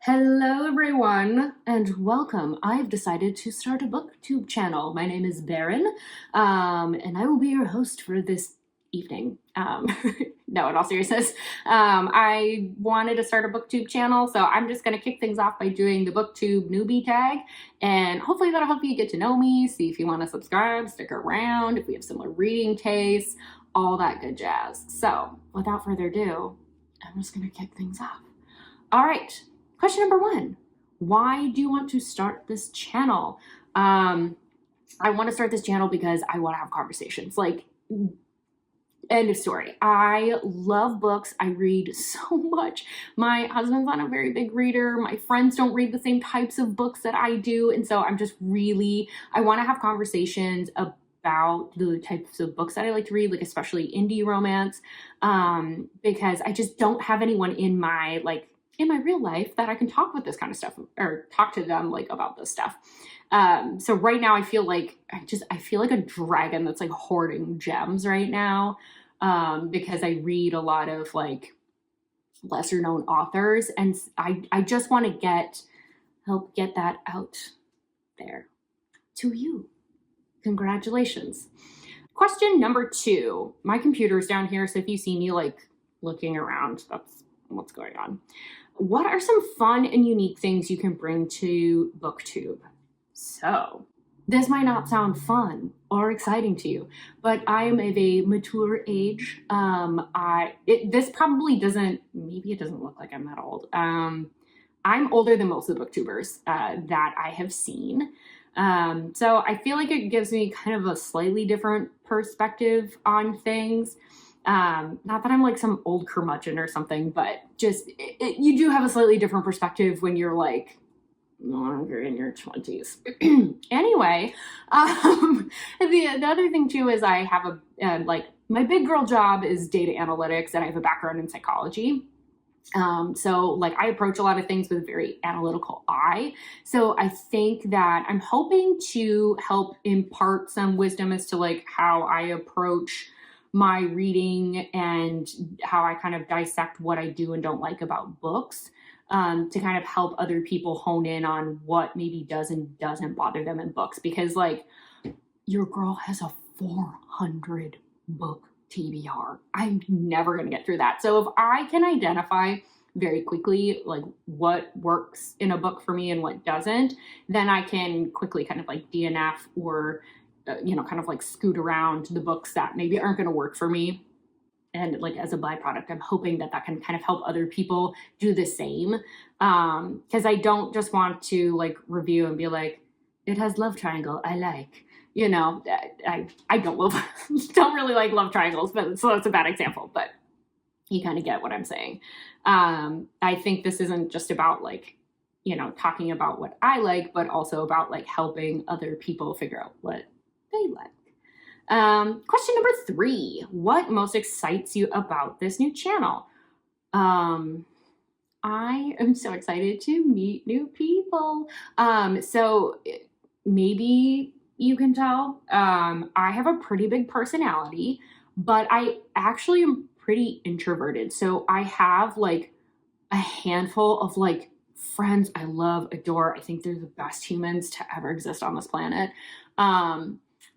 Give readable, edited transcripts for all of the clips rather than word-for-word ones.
Hello everyone and welcome. I've decided to start a booktube channel. My name is Baron and I will be your host for this evening. No, in all seriousness, I wanted to start a booktube channel, so I'm just going to kick things off by doing the Booktube Newbie tag, and hopefully that'll help you get to know me, see if you want to subscribe, stick around, if we have similar reading tastes, all that good jazz. So without further ado, I'm just going to kick things off. All right. Question number one, why do you want to start this channel? I want to start this channel because I want to have conversations. Like, end of story. I love books. I read so much. My husband's not a very big reader. My friends don't read the same types of books that I do. And so I'm just really, I want to have conversations about the types of books that I like to read, like especially indie romance, because I just don't have anyone in my real life that I can talk with this kind of stuff or talk to them like about this stuff. So right now I feel like I feel like a dragon that's like hoarding gems right now, because I read a lot of like lesser known authors, and I just want to help get that out there to you. Congratulations. Question number two. My computer's down here, so if you see me like looking around, that's what's going on. What are some fun and unique things you can bring to BookTube? So, this might not sound fun or exciting to you, but I am of a mature age. This probably doesn't, maybe it doesn't look like I'm that old. I'm older than most of the booktubers that I have seen. So I feel like it gives me kind of a slightly different perspective on things. Not that I'm like some old curmudgeon or something, but just you do have a slightly different perspective when you're like no longer in your 20s. Anyway, the other thing too is I have my big girl job is data analytics, and I have a background in psychology. So like I approach a lot of things with a very analytical eye. So I think that I'm hoping to help impart some wisdom as to like how I approach my reading and how I kind of dissect what I do and don't like about books, to kind of help other people hone in on what maybe does and doesn't bother them in books. Because like your girl has a 400 book TBR. I'm never going to get through that. So if I can identify very quickly like what works in a book for me and what doesn't, then I can quickly kind of like DNF or kind of like scoot around the books that maybe aren't going to work for me. And like as a byproduct, I'm hoping that can kind of help other people do the same. Because I don't just want to like review and be like, it has love triangle, I like. I don't really like love triangles, but so that's a bad example, but you kind of get what I'm saying. I think this isn't just about like, talking about what I like, but also about like helping other people figure out what they like. Question number 3, what most excites you about this new channel? I am so excited to meet new people. So maybe you can tell, I have a pretty big personality, but I actually am pretty introverted. So I have like a handful of like friends I love, adore. I think they're the best humans to ever exist on this planet.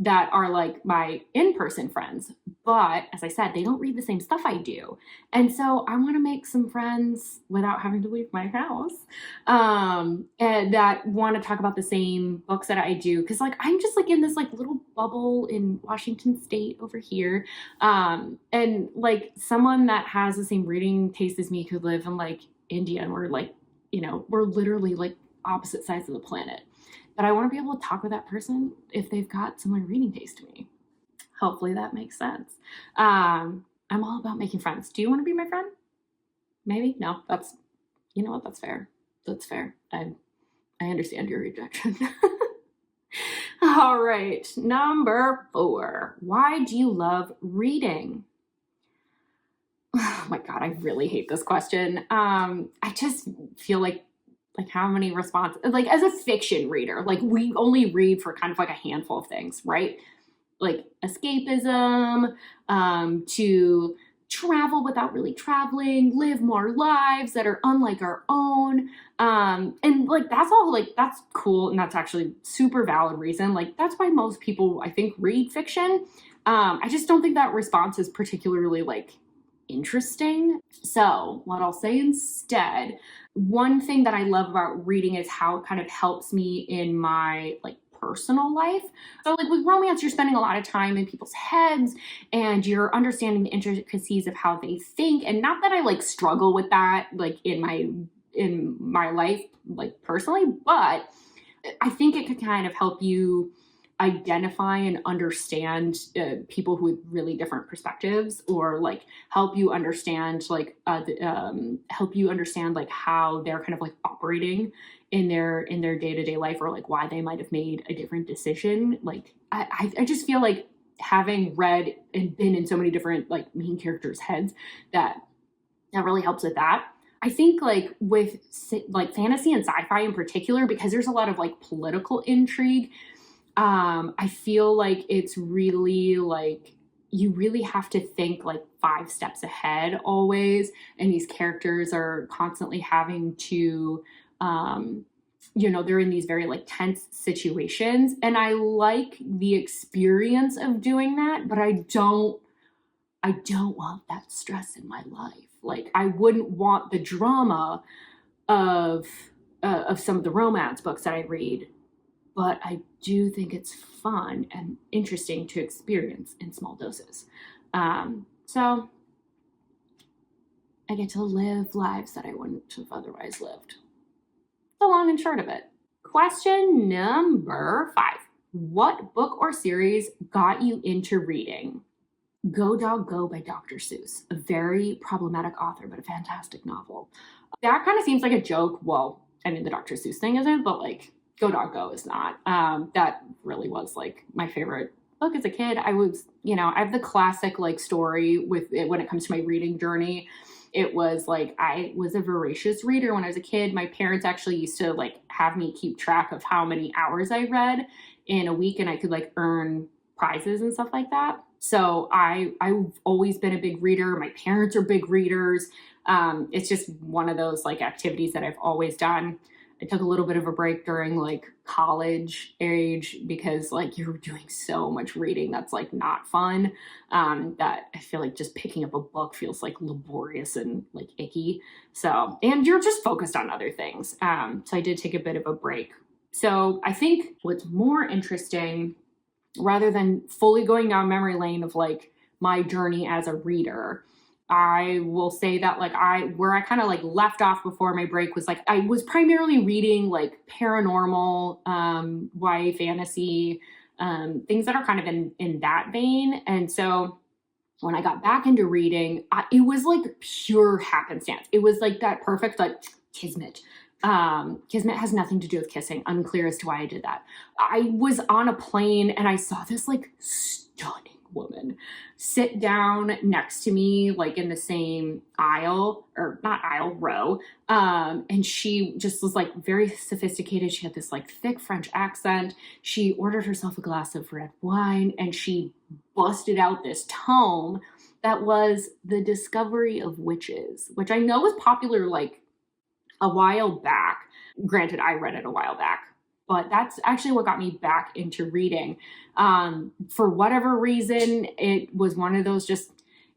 That are like my in-person friends. But as I said, they don't read the same stuff I do. And so I want to make some friends without having to leave my house, and that want to talk about the same books that I do. Cause like, I'm just like in this like little bubble in Washington State over here. And like someone that has the same reading taste as me could live in like India, and we're like, we're literally like opposite sides of the planet. But I want to be able to talk with that person if they've got similar reading taste to me. Hopefully that makes sense. I'm all about making friends. Do you want to be my friend? Maybe? No, that's, you know what? That's fair. That's fair. I understand your rejection. All right. Number 4. Why do you love reading? Oh my God, I really hate this question. I just feel like how many responses, like as a fiction reader, like we only read for kind of like a handful of things, right? Like escapism, to travel without really traveling, live more lives that are unlike our own. And like, that's all, like, that's cool. And that's actually super valid reason. Like, that's why most people, I think, read fiction. I just don't think that response is particularly like interesting. So what I'll say instead, one thing that I love about reading is how it kind of helps me in my like personal life. So like with romance, you're spending a lot of time in people's heads and you're understanding the intricacies of how they think. And not that I like struggle with that like in my life, like personally, but I think it could kind of help you identify and understand people with really different perspectives, or like help you understand like help you understand like how they're kind of like operating in their day-to-day life, or like why they might have made a different decision. Like I just feel like having read and been in so many different like main characters' heads that really helps with that. I think like with like fantasy and sci-fi in particular, because there's a lot of like political intrigue, I feel like it's really like you really have to think like 5 steps ahead always, and these characters are constantly having to they're in these very like tense situations, and I like the experience of doing that, but I don't want that stress in my life. Like, I wouldn't want the drama of some of the romance books that I read, but I do think it's fun and interesting to experience in small doses. So I get to live lives that I wouldn't have otherwise lived. The long and short of it. Question number 5. What book or series got you into reading? Go Dog Go by Dr. Seuss, a very problematic author, but a fantastic novel. That kind of seems like a joke. Well, I mean, the Dr. Seuss thing isn't, but like Go Dog Go is not. That really was like my favorite book as a kid. I have the classic like story with it when it comes to my reading journey. It was like, I was a voracious reader when I was a kid. My parents actually used to like have me keep track of how many hours I read in a week, and I could like earn prizes and stuff like that. So I've always been a big reader. My parents are big readers. It's just one of those like activities that I've always done. I took a little bit of a break during like college age because like you're doing so much reading that's like not fun, that I feel like just picking up a book feels like laborious and like icky. So, and you're just focused on other things. So I did take a bit of a break. So I think what's more interesting, rather than fully going down memory lane of like my journey as a reader, I will say that like where I kind of like left off before my break was like, I was primarily reading like paranormal, YA fantasy, things that are kind of in that vein. And so when I got back into reading, it was like pure happenstance. It was like that perfect, like kismet. Kismet has nothing to do with kissing. Unclear as to why I did that. I was on a plane and I saw this like stunning woman sit down next to me, like in the same aisle, or not aisle, row. And she just was like very sophisticated. She had this like thick French accent. She ordered herself a glass of red wine and she busted out this tome that was The Discovery of Witches, which I know was popular like a while back. Granted, I read it a while back, but that's actually what got me back into reading. For whatever reason, it was one of those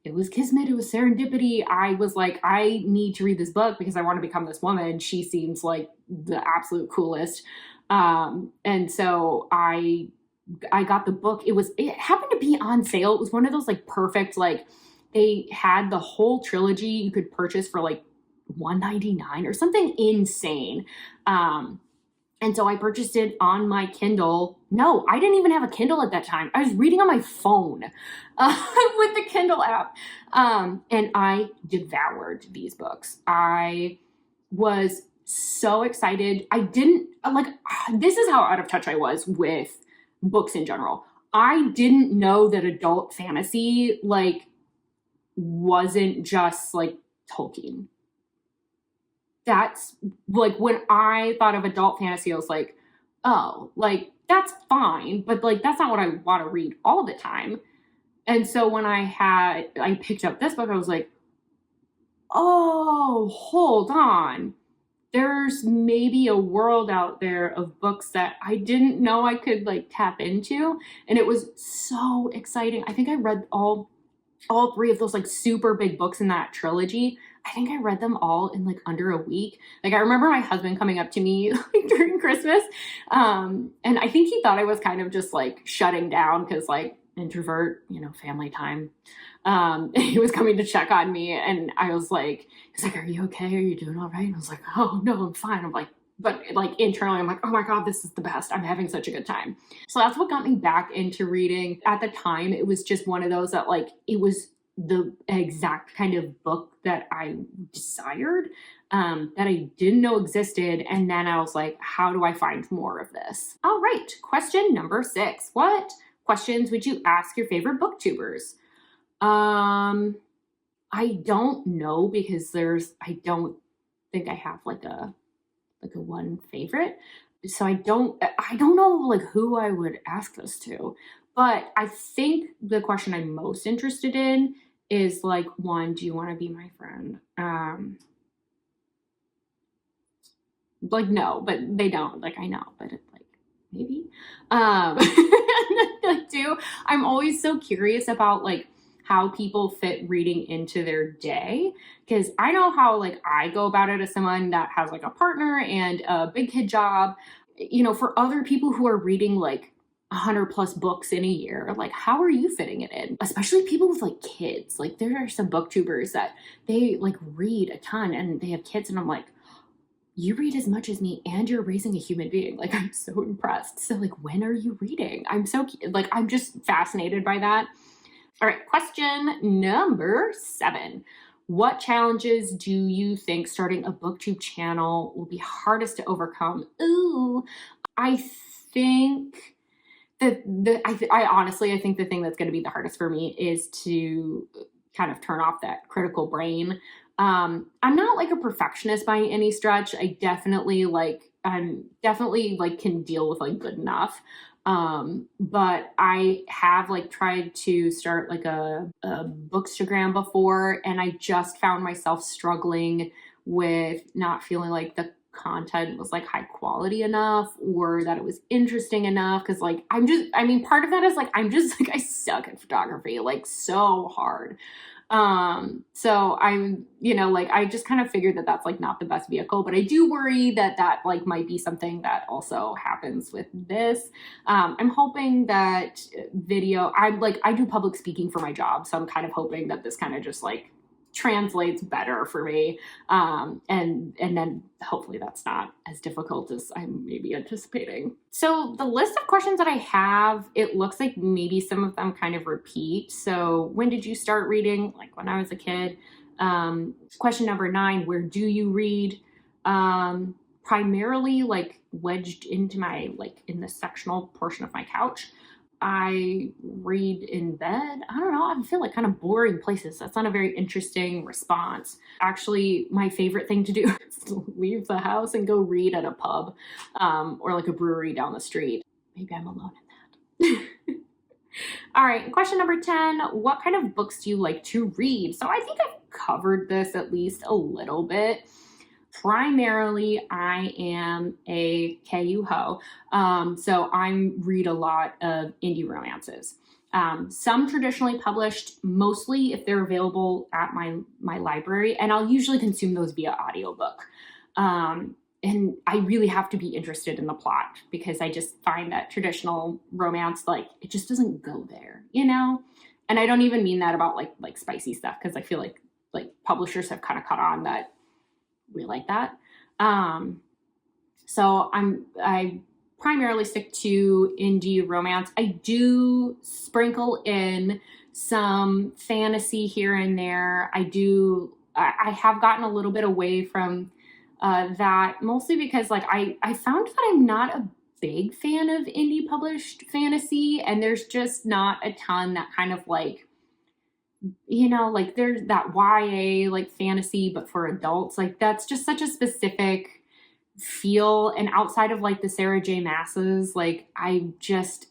it was kismet, it was serendipity. I was like, I need to read this book because I want to become this woman. She seems like the absolute coolest. And so I got the book. It happened to be on sale. It was one of those like perfect, like they had the whole trilogy you could purchase for like $1.99 or something insane. And so I purchased it on my Kindle. No, I didn't even have a Kindle at that time. I was reading on my phone with the Kindle app. And I devoured these books. I was so excited. This is how out of touch I was with books in general. I didn't know that adult fantasy, like, wasn't just like Tolkien. That's like when I thought of adult fantasy, I was like, oh, like that's fine, but like that's not what I want to read all the time. And so when I picked up this book, I was like, oh, hold on. There's maybe a world out there of books that I didn't know I could like tap into. And it was so exciting. I think I read all three of those like super big books in that trilogy. I think I read them all in like under a week. Like I remember my husband coming up to me like during Christmas. And I think he thought I was kind of just like shutting down because like introvert, family time. He was coming to check on me and he's like, are you okay? Are you doing all right? And I was like, oh no, I'm fine. I'm like, but like internally, I'm like, oh my God, this is the best. I'm having such a good time. So that's what got me back into reading. At the time, it was just one of those that like, it was the exact kind of book that I desired, that I didn't know existed. And then I was like, how do I find more of this? All right, question number 6. What questions would you ask your favorite booktubers? I don't know because I don't think I have like a one favorite. So I don't know like who I would ask this to, but I think the question I'm most interested in is like, one, do you want to be my friend? Like, no, but they don't, like, I know, but it's like, maybe. Two, I'm always so curious about like how people fit reading into their day. Because I know how like I go about it as someone that has like a partner and a big kid job. For other people who are reading like 100 plus books in a year, like how are you fitting it in? Especially people with like kids. Like there are some booktubers that they like read a ton and they have kids, and I'm like, you read as much as me and you're raising a human being. Like, I'm so impressed. So like, when are you reading? I'm just fascinated by that. All right, question number 7. What challenges do you think starting a booktube channel will be hardest to overcome? Ooh, I think I honestly think the thing that's going to be the hardest for me is to kind of turn off that critical brain. I'm not like a perfectionist by any stretch. I'm definitely like can deal with like good enough. But I have like tried to start like a bookstagram before, and I just found myself struggling with not feeling like the content was like high quality enough or that it was interesting enough. Cause like, part of that is like, I suck at photography, like so hard. So I just kind of figured that that's like not the best vehicle, but I do worry that like might be something that also happens with this. I'm hoping that I do public speaking for my job. So I'm kind of hoping that this kind of just like translates better for me. And then hopefully that's not as difficult as I'm maybe anticipating. So the list of questions that I have, it looks like maybe some of them kind of repeat. So when did you start reading? Like when I was a kid. Question number 9, where do you read? Primarily like wedged into in the sectional portion of my couch. I read in bed. I don't know. I feel like kind of boring places. That's not a very interesting response. Actually, my favorite thing to do is to leave the house and go read at a pub, or like a brewery down the street. Maybe I'm alone in that. All right. Question number 10. What kind of books do you like to read? So I think I've covered this at least a little bit. Primarily, I am a KU ho, so I read a lot of indie romances. Some traditionally published, mostly if they're available at my library, and I'll usually consume those via audiobook. And I really have to be interested in the plot because I just find that traditional romance, like, it just doesn't go there, And I don't even mean that about like spicy stuff, because I feel like publishers have kind of caught on that we like that. So I primarily stick to indie romance. I do sprinkle in some fantasy here and there. I have gotten a little bit away from that, mostly because like I found that I'm not a big fan of indie published fantasy, and there's just not a ton that kind of like, like there's that YA like fantasy, but for adults, like that's just such a specific feel. And outside of like the Sarah J. Maas's, like I'm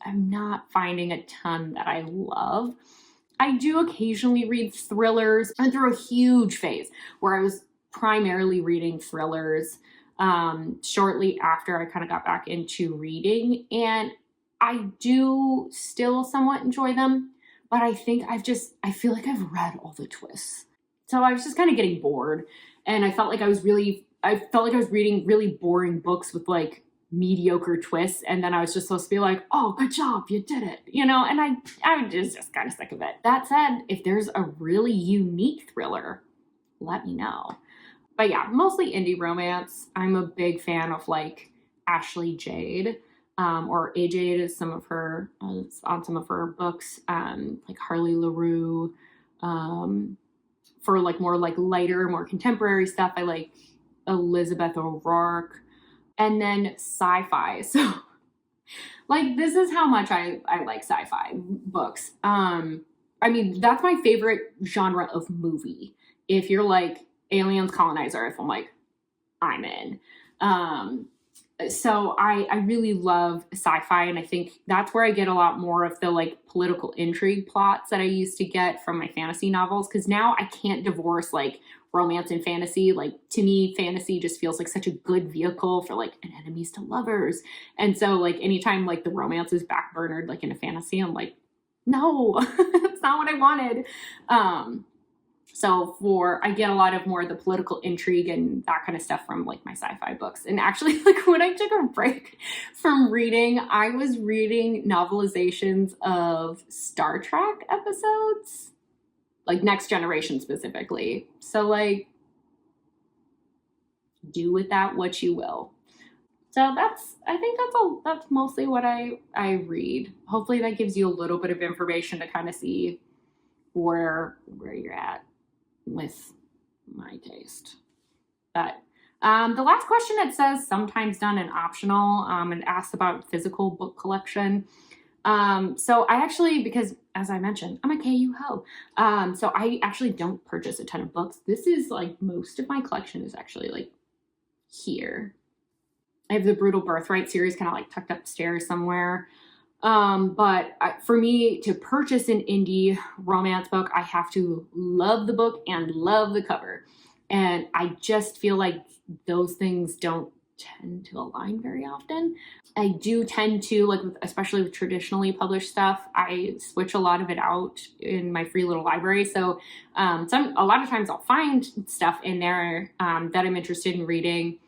not finding a ton that I love. I do occasionally read thrillers. I went through a huge phase where I was primarily reading thrillers shortly after I kind of got back into reading. And I do still somewhat enjoy them, but I think I feel like I've read all the twists. So I was just kind of getting bored, and I felt like I was reading really boring books with like mediocre twists, and then I was just supposed to be like, oh, good job, you did it, and I was just kind of sick of it. That said, if there's a really unique thriller, let me know. But yeah, mostly indie romance. I'm a big fan of like Ashley Jade, or AJ is some of her on some of her books, like Harley LaRue. For like more like lighter, more contemporary stuff, I like Elizabeth O'Rourke. And then sci-fi. So like, this is how much I like sci-fi books. I mean, that's my favorite genre of movie. If you're like aliens, colonize Earth, I'm like, I'm in. So I really love sci-fi, and I think that's where I get a lot more of the like political intrigue plots that I used to get from my fantasy novels, because now I can't divorce like romance and fantasy. Like, to me, fantasy just feels like such a good vehicle for like an enemies to lovers. And so like anytime like the romance is backburnered like in a fantasy, I'm like, no, that's not what I wanted. So I get a lot of more of the political intrigue and that kind of stuff from like my sci-fi books. And actually, like, when I took a break from reading, I was reading novelizations of Star Trek episodes, like Next Generation specifically. So like, do with that what you will. So I think that's mostly what I read. Hopefully that gives you a little bit of information to kind of see where you're at with my taste. But the last question, it says sometimes done and optional, and asks about physical book collection. So I actually, because as I mentioned, I'm a KU ho. So I actually don't purchase a ton of books. This is like, most of my collection is actually like here. I have the Brutal Birthright series kind of like tucked upstairs somewhere. But for me to purchase an indie romance book, I have to love the book and love the cover. And I just feel like those things don't tend to align very often. I do tend to, like, especially with traditionally published stuff, I switch a lot of it out in my free little library. So a lot of times I'll find stuff in there that I'm interested in reading,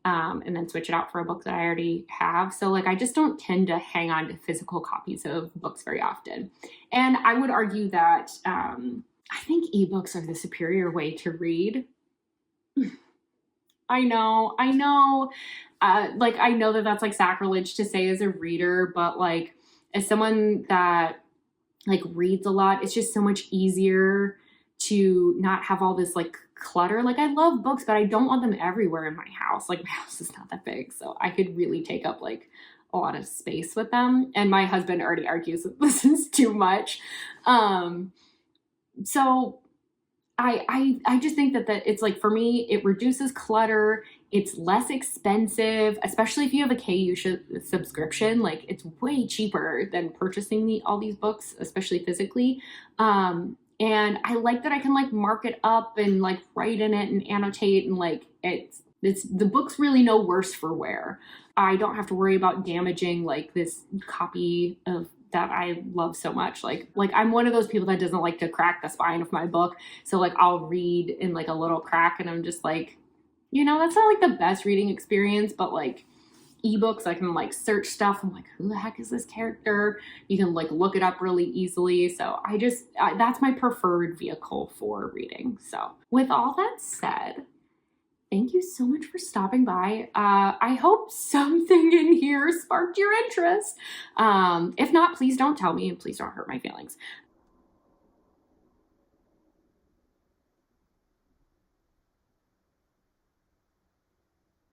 and then switch it out for a book that I already have. So like, I just don't tend to hang on to physical copies of books very often. And I would argue that I think ebooks are the superior way to read. I know. Like, I know that that's like sacrilege to say as a reader, but like, as someone that like reads a lot, it's just so much easier to not have all this like clutter. Like, I love books, but I don't want them everywhere in my house. Like, my house is not that big, so I could really take up like a lot of space with them. And my husband already argues that this is too much. So I just think that it's like, for me, it reduces clutter. It's less expensive, especially if you have a KU subscription. Like, it's way cheaper than purchasing all these books, especially physically. And I like that I can like mark it up and like write in it and annotate, and like it's the books really no worse for wear. I don't have to worry about damaging like this copy of that I love so much. Like I'm one of those people that doesn't like to crack the spine of my book. So like, I'll read in like a little crack, and I'm just like, that's not like the best reading experience, but like ebooks, I can like search stuff. I'm like, who the heck is this character? You can like look it up really easily. So that's my preferred vehicle for reading. So with all that said, thank you so much for stopping by. I hope something in here sparked your interest. If not, please don't tell me, and please don't hurt my feelings.